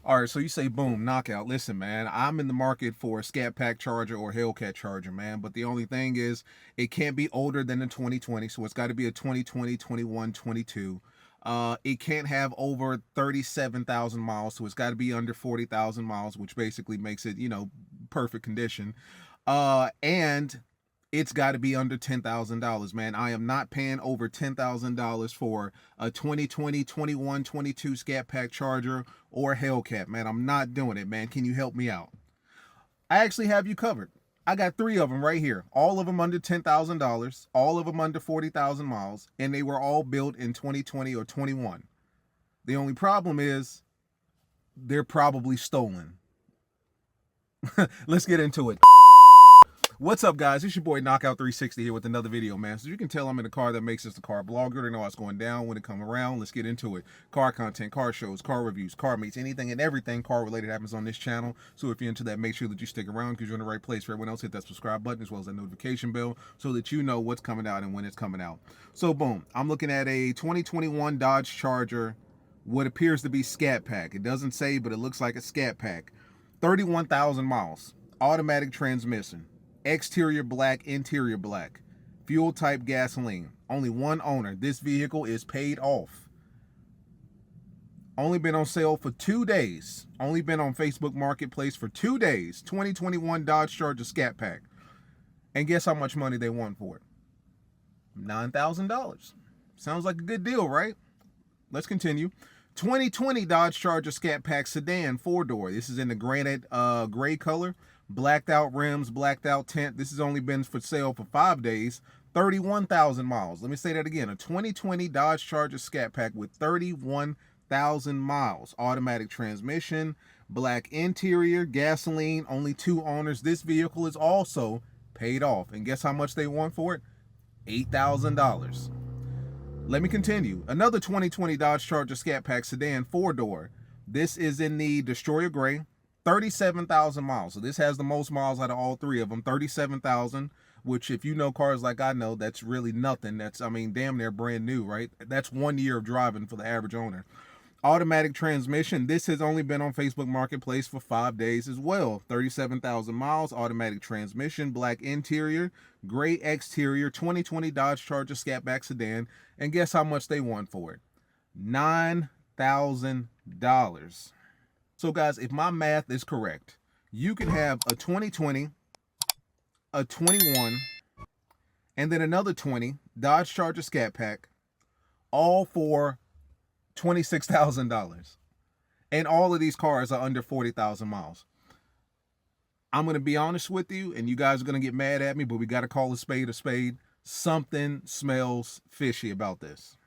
All right, so you say boom, knockout. Listen, man, I'm in the market for a Scat Pack Charger or Hellcat Charger, man. But the only thing is, it can't be older than the 2020, so it's got to be a 2020, 21, 22. It can't have over 37,000 miles, so it's got to be under 40,000 miles, which basically makes it, perfect condition. And it's got to be under $10,000, man. I am not paying over $10,000 for a 2020, 21, 22 Scat Pack Charger or Hellcat, man. I'm not doing it, man. Can you help me out? I actually have you covered. I got 3 of them right here. All of them under $10,000, all of them under 40,000 miles, and they were all built in 2020 or 21. The only problem is they're probably stolen. Let's get into it. What's up, guys? It's your boy Knockout 360 here with another video, man. So you can tell I'm in a car that makes us the car blogger. They know what's going down when it come around. Let's get into it. Car content, car shows, car reviews, car meets, anything and everything car related happens on this channel. So if you're into that, make sure that you stick around because you're in the right place. For everyone else, hit that subscribe button as well as that notification bell so that you know what's coming out and when it's coming out. So boom, I'm looking at a 2021 Dodge Charger, what appears to be Scat Pack. It doesn't say, but it looks like a Scat Pack. 31,000 miles, automatic transmission. Exterior black, interior black. Fuel type gasoline. Only one owner. This vehicle is paid off. Only been on sale for 2 days. Only been on Facebook Marketplace for 2 days. 2021 Dodge Charger Scatpack. And guess how much money they want for it? $9,000. Sounds like a good deal, right? Let's continue. 2020 Dodge Charger Scatpack Sedan 4-door. This is in the granite gray color. Blacked out rims, blacked out tint. This has only been for sale for 5 days. 31,000 miles. Let me say that again. A 2020 Dodge Charger Scatpack with 31,000 miles. Automatic transmission, black interior, gasoline, only 2 owners. This vehicle is also paid off. And guess how much they want for it? $8,000. Let me continue. Another 2020 Dodge Charger Scatpack Sedan 4-door. This is in the Destroyer Gray. 37,000 miles. So this has the most miles out of all 3 of them. 37,000, which if you know cars like I know, that's really nothing. That's, I mean, damn near brand new, right? That's 1 year of driving for the average owner. Automatic transmission. This has only been on Facebook Marketplace for 5 days as well. 37,000 miles, automatic transmission, black interior, gray exterior, 2020 Dodge Charger Scatpack Sedan. And guess how much they want for it? $9,000. So guys, if my math is correct, you can have a 2020, a 21, and then another 20 Dodge Charger Scat Pack, all for $26,000. And all of these cars are under 40,000 miles. I'm going to be honest with you, and you guys are going to get mad at me, but we got to call a spade a spade. Something smells fishy about this.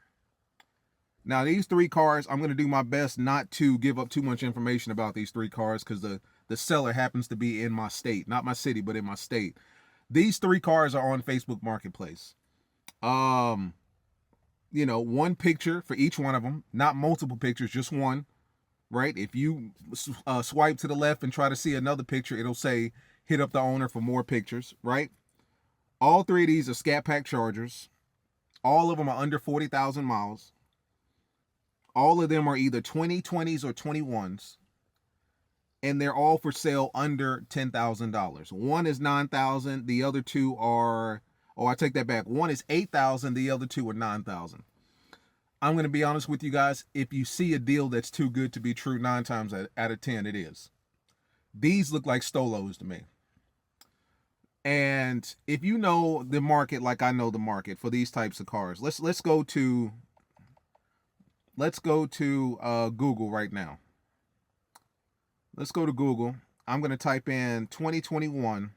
Now, these 3 cars, I'm going to do my best not to give up too much information about these 3 cars because the seller happens to be in my state. Not my city, but in my state. These 3 cars are on Facebook Marketplace. One picture for each one of them. Not multiple pictures, just one. Right? If you swipe to the left and try to see another picture, it'll say, hit up the owner for more pictures. Right? All 3 of these are Scat Pack Chargers. All of them are under 40,000 miles. All of them are either 2020s or 21s, and they're all for sale under $10,000. One is $9,000. The other 2 are, I take that back. One is $8,000. The other 2 are $9,000. I'm going to be honest with you guys. If you see a deal that's too good to be true, 9 times out of 10, it is. These look like Stolos to me. And if you know the market like I know the market for these types of cars, let's go to Google right now. Let's go to Google. I'm going to type in 2021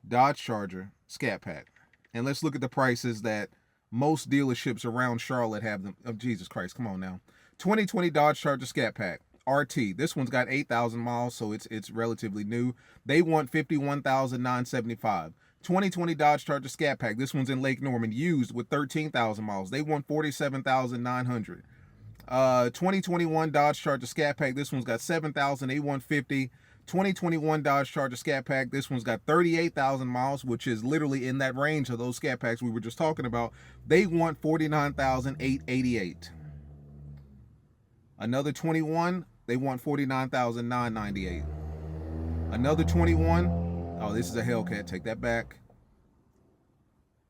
Dodge Charger Scat Pack. And let's look at the prices that most dealerships around Charlotte have them. Oh, Jesus Christ, come on now. 2020 Dodge Charger Scat Pack RT. This one's got 8,000 miles, so it's relatively new. They want $51,975. 2020 Dodge Charger Scat Pack. This one's in Lake Norman, used with 13,000 miles. They want $47,900. 2021 Dodge Charger Scat Pack. This one's got 7,000. They want $50,000. 2021 Dodge Charger Scat Pack. This one's got 38,000 miles, which is literally in that range of those Scat Packs we were just talking about. They want $49,888. Another 21 they want $49,998. Another 21, oh, this is a Hellcat, take that back.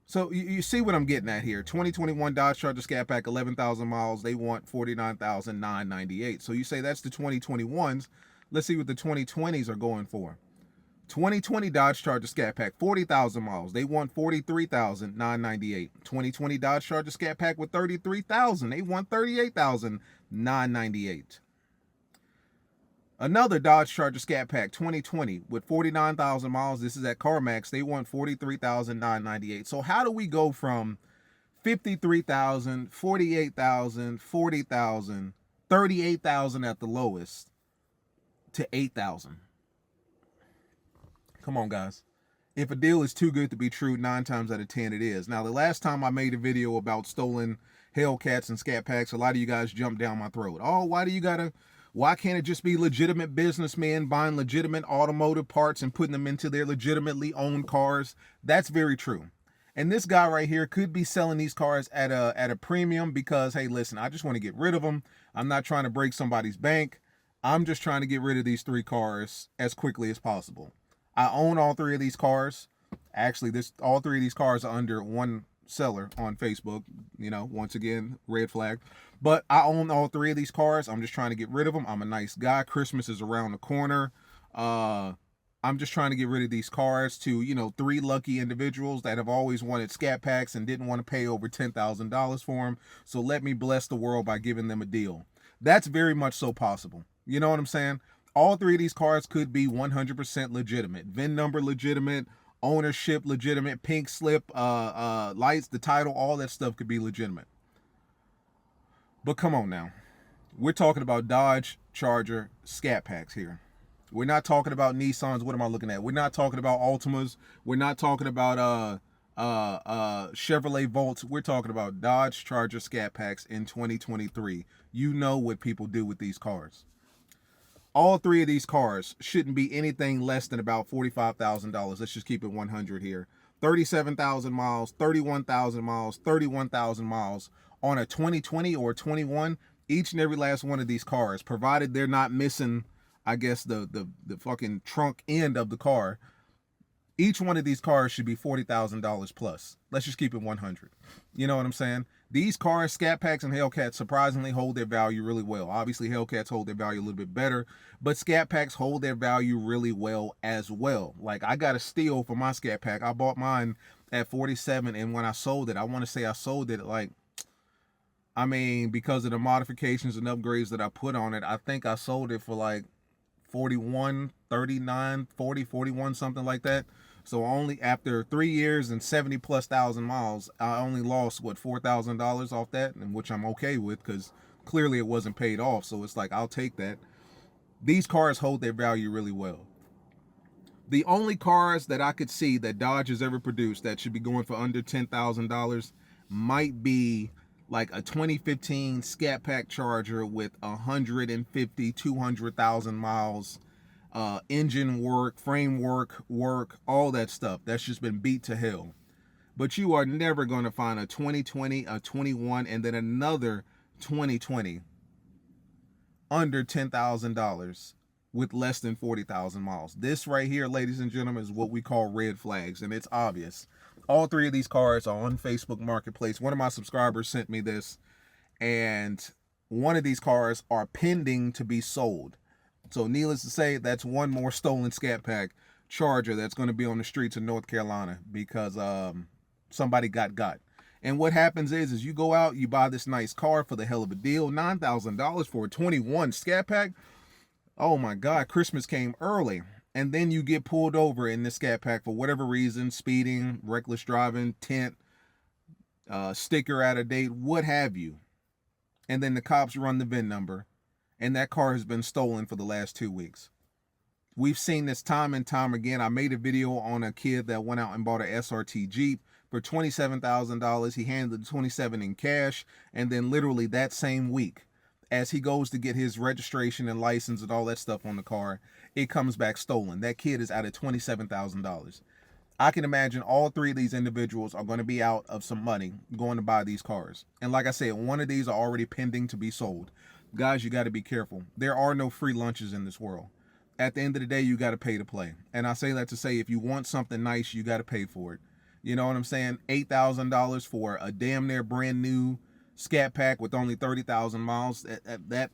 So you see what I'm getting at here. 2021 Dodge Charger Scatpack, 11,000 miles. They want $49,998. So you say that's the 2021s. Let's see what the 2020s are going for. 2020 Dodge Charger Scatpack, 40,000 miles. They want $43,998. 2020 Dodge Charger Scatpack with 33,000. They want $38,998. Another Dodge Charger Scatpack 2020 with 49,000 miles. This is at CarMax. They want $43,998. So how do we go from 53,000, 48,000, 40,000, 38,000 at the lowest to 8,000? Come on, guys. If a deal is too good to be true, 9 times out of 10 it is. Now, the last time I made a video about stolen Hellcats and Scatpacks, a lot of you guys jumped down my throat. Oh, why can't it just be legitimate businessmen buying legitimate automotive parts and putting them into their legitimately owned cars? That's very true. And this guy right here could be selling these cars at a premium because, hey, listen, I just want to get rid of them. I'm not trying to break somebody's bank. I'm just trying to get rid of these 3 cars as quickly as possible. I own all 3 of these cars. Actually, all 3 of these cars are under one seller on Facebook. You know, once again, red flag. But I own all 3 of these cars. I'm just trying to get rid of them. I'm a nice guy. Christmas is around the corner. I'm just trying to get rid of these cars to, you know, 3 lucky individuals that have always wanted Scat Packs and didn't want to pay over $10,000 for them. So let me bless the world by giving them a deal. That's very much so possible. You know what I'm saying? All 3 of these cars could be 100% legitimate. VIN number legitimate, ownership legitimate, pink slip, lights, the title, all that stuff could be legitimate. But come on now. We're talking about Dodge Charger Scat Packs here. We're not talking about Nissans. What am I looking at? We're not talking about Altimas. We're not talking about Chevrolet Volts. We're talking about Dodge Charger Scat Packs in 2023. You know what people do with these cars. All 3 of these cars shouldn't be anything less than about $45,000. Let's just keep it 100 here. 37,000 miles, 31,000 miles, 31,000 miles on a 2020 or 21. Each and every last one of these cars, provided they're not missing, I guess, the fucking trunk end of the car. Each one of these cars should be $40,000 plus. Let's just keep it 100. You know what I'm saying? These cars, Scat Packs and Hellcats, surprisingly hold their value really well. Obviously, Hellcats hold their value a little bit better, but Scat Packs hold their value really well as well. Like, I got a steal for my Scat Pack. I bought mine at 47, and when I sold it, I want to say I sold it like, I mean, because of the modifications and upgrades that I put on it, I think I sold it for like 41, 39, 40, 41, something like that. So only after 3 years and 70,000+ miles, I only lost, what, $4,000 off that, and which I'm okay with because clearly it wasn't paid off. So it's like, I'll take that. These cars hold their value really well. The only cars that I could see that Dodge has ever produced that should be going for under $10,000 might be like a 2015 Scat Pack Charger with 150, 200,000 miles. Engine work, framework work, all that stuff. That's just been beat to hell. But you are never going to find a 2020, a 21, and then another 2020 under $10,000 with less than 40,000 miles. This right here, ladies and gentlemen, is what we call red flags, and it's obvious. All 3 of these cars are on Facebook Marketplace. One of my subscribers sent me this, and one of these cars are pending to be sold. So needless to say, that's one more stolen Scat Pack Charger that's going to be on the streets of North Carolina because somebody got. And what happens is you go out, you buy this nice car for the hell of a deal, $9,000 for a 21 Scat Pack. Oh my God, Christmas came early. And then you get pulled over in this Scat Pack for whatever reason, speeding, reckless driving, tint, sticker out of date, what have you. And then the cops run the VIN number. And that car has been stolen for the last 2 weeks. We've seen this time and time again. I made a video on a kid that went out and bought an SRT Jeep for $27,000. He handed the 27 in cash. And then literally that same week, as he goes to get his registration and license and all that stuff on the car, it comes back stolen. That kid is out of $27,000. I can imagine all 3 of these individuals are going to be out of some money going to buy these cars. And like I said, one of these are already pending to be sold. Guys, you got to be careful. There are no free lunches in this world. At the end of the day, you got to pay to play. And I say that to say, if you want something nice, you got to pay for it. You know what I'm saying? $8,000 for a damn near brand new Scat Pack with only 30,000 miles. That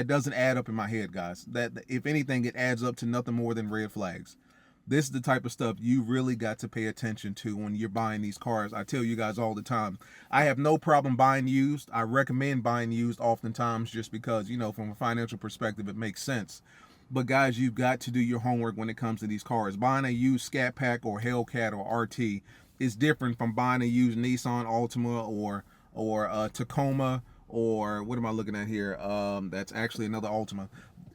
doesn't add up in my head, guys. That, if anything, it adds up to nothing more than red flags. This is the type of stuff you really got to pay attention to when you're buying these cars. I tell you guys all the time, I have no problem buying used. I recommend buying used oftentimes just because, you know, from a financial perspective, it makes sense. But guys, you've got to do your homework when it comes to these cars. Buying a used Scat Pack or Hellcat or RT is different from buying a used Nissan Altima or Tacoma, or what am I looking at here? That's actually another Altima.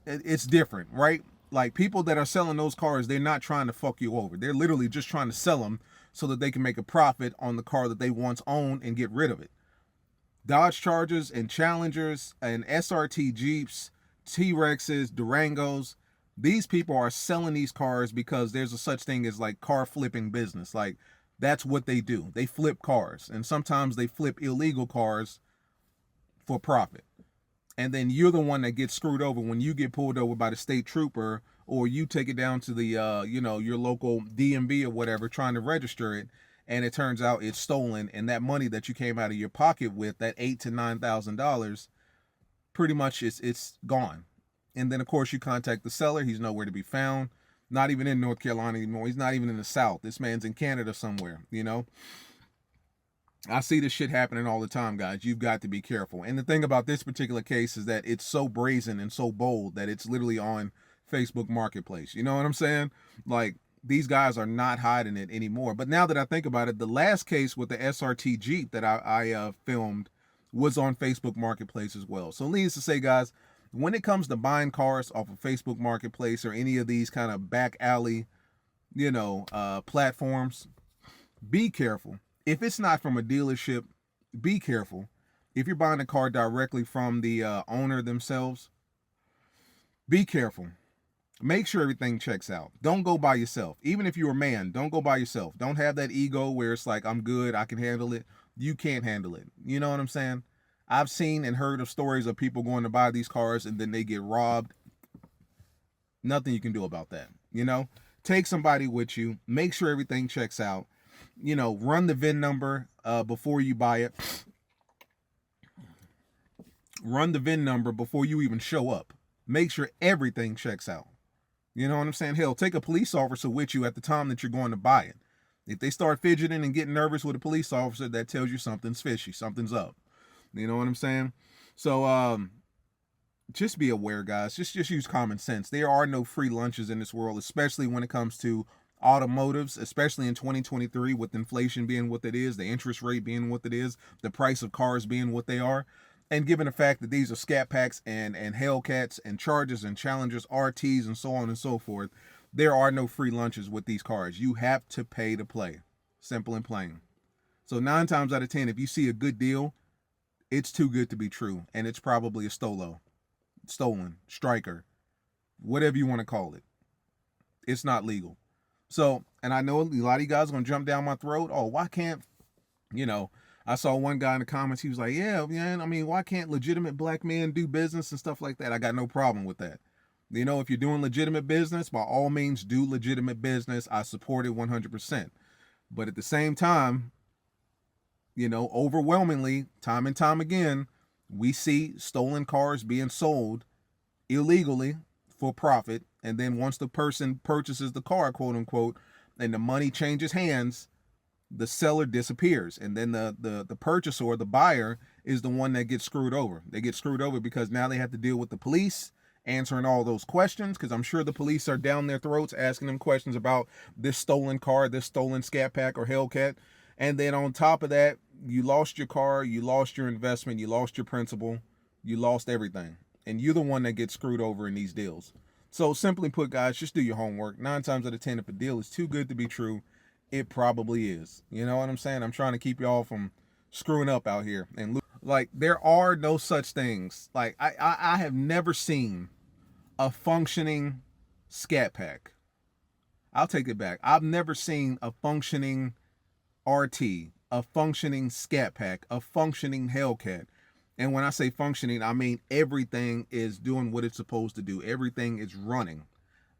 It's different, right? Like, people that are selling those cars, they're not trying to fuck you over. They're literally just trying to sell them so that they can make a profit on the car that they once owned and get rid of it. Dodge Chargers and Challengers and SRT Jeeps, T-Rexes, Durangos, these people are selling these cars because there's a such thing as like car flipping business. Like, that's what they do. They flip cars, and sometimes they flip illegal cars for profit. And then you're the one that gets screwed over when you get pulled over by the state trooper, or you take it down to the, you know, your local DMV or whatever, trying to register it, and it turns out it's stolen, and that money that you came out of your pocket with, that $8,000 to $9,000, pretty much it's gone. And then, of course, you contact the seller. He's nowhere to be found. Not even in North Carolina anymore. He's not even in the South. This man's in Canada somewhere, you know. I see this shit happening all the time, guys. You've got to be careful. And the thing about this particular case is that it's so brazen and so bold that it's literally on Facebook Marketplace. You know what I'm saying? Like, these guys are not hiding it anymore. But now that I think about it, the last case with the SRT Jeep that I filmed was on Facebook Marketplace as well. So needless to say, guys, when it comes to buying cars off of Facebook Marketplace or any of these kind of back alley, you know, platforms, be careful. If it's not from a dealership, be careful. If you're buying a car directly from the owner themselves, be careful. Make sure everything checks out. Don't go by yourself. Even if you're a man, don't go by yourself. Don't have that ego where it's like, I'm good, I can handle it. You can't handle it. You know what I'm saying? I've seen and heard of stories of people going to buy these cars and then they get robbed. Nothing you can do about that. You know, take somebody with you. Make sure everything checks out. You know, run the VIN number before you buy it. Run the VIN number before you even show up. Make sure everything checks out. You know what I'm saying? Hell, take a police officer with you at the time that you're going to buy it. If they start fidgeting and getting nervous with a police officer, that tells you something's fishy, something's up. You know what I'm saying? So just be aware, guys. Just use common sense. There are no free lunches in this world, especially when it comes to automotives, especially in 2023 with inflation being what it is, the interest rate being what it is, the price of cars being what they are. And given the fact that these are Scat Packs and Hellcats and Chargers and Challengers, RTs and so on and so forth, there are no free lunches with these cars. You have to pay to play. Simple and plain. So 9 times out of 10, if you see a good deal, it's too good to be true. And it's probably a stolen, striker, whatever you want to call it. It's not legal. So, and I know a lot of you guys are going to jump down my throat. Oh, why can't, you know, I saw one guy in the comments, he was like, yeah, man, I mean, why can't legitimate black men do business and stuff like that? I got no problem with that. You know, if you're doing legitimate business, by all means, do legitimate business. I support it 100%. But at the same time, you know, overwhelmingly, time and time again, we see stolen cars being sold illegally for profit. And then once the person purchases the car, quote unquote, and the money changes hands, the seller disappears. And then the purchaser or the buyer is the one that gets screwed over. They get screwed over because now they have to deal with the police answering all those questions, because I'm sure the police are down their throats asking them questions about this stolen car, this stolen Scat Pack or Hellcat. And then on top of that, you lost your car, you lost your investment, you lost your principal, you lost everything. And you're the one that gets screwed over in these deals. So simply put, guys, just do your homework. 9 times out of 10, if a deal is too good to be true, it probably is. You know what I'm saying? I'm trying to keep y'all from screwing up out here. And like, there are no such things. Like, I have never seen a functioning Scat Pack. I'll take it back. I've never seen a functioning RT, a functioning Scat Pack, a functioning Hellcat. And when I say functioning, I mean everything is doing what it's supposed to do. Everything is running.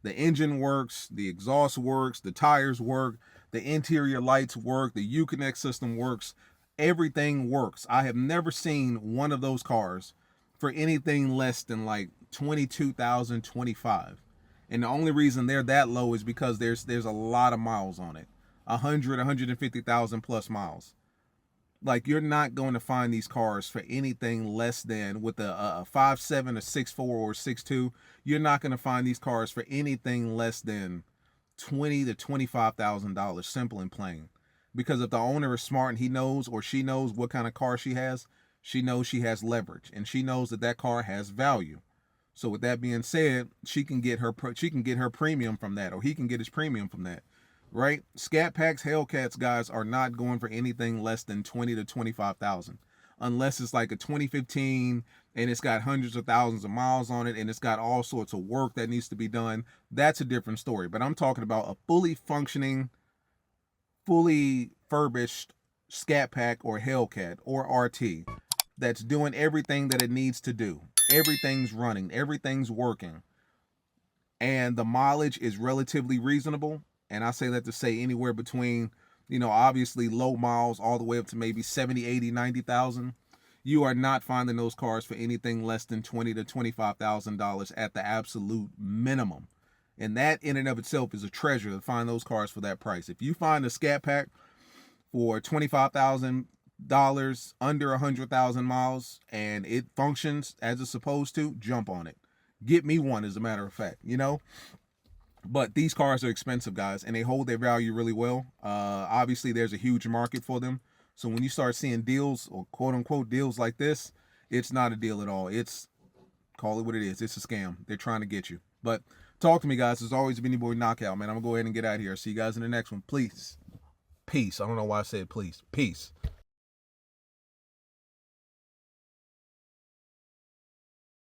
The engine works, the exhaust works, the tires work, the interior lights work, the Uconnect system works. Everything works. I have never seen one of those cars for anything less than like 22,000, 25. And the only reason they're that low is because there's a lot of miles on it. 100, 150,000 plus miles. Like, you're not going to find these cars for anything less than, with a 5.7, a 6.4, or 6.2. You're not going to find these cars for anything less than $20,000 to $25,000, simple and plain. Because if the owner is smart and he knows, or she knows, what kind of car she has, she knows she has leverage, and she knows that that car has value. So with that being said, she can get her premium from that, or he can get his premium from that. Right? Scat Packs, Hellcats, guys, are not going for anything less than 20 to 25,000, unless it's like a 2015 and it's got hundreds of thousands of miles on it and it's got all sorts of work that needs to be done. That's a different story. But I'm talking about a fully functioning, fully furbished Scat Pack or Hellcat or RT that's doing everything that it needs to do. Everything's running, everything's working, and the mileage is relatively reasonable. And I say that to say anywhere between, obviously low miles all the way up to maybe 70, 80, 90,000. You are not finding those cars for anything less than $20,000 to $25,000 at the absolute minimum. And that in and of itself is a treasure to find those cars for that price. If you find a Scat Pack for $25,000 under 100,000 miles and it functions as it's supposed to, jump on it. Get me one, as a matter of fact, But these cars are expensive, guys, and they hold their value really well. Obviously, there's a huge market for them. So when you start seeing deals, or quote-unquote deals like this, it's not a deal at all. It's, call it what it is. It's a scam. They're trying to get you. But talk to me, guys. As always, Benny Boy Knockout, man. I'm going to go ahead and get out of here. See you guys in the next one. Please. Peace. I don't know why I said please. Peace.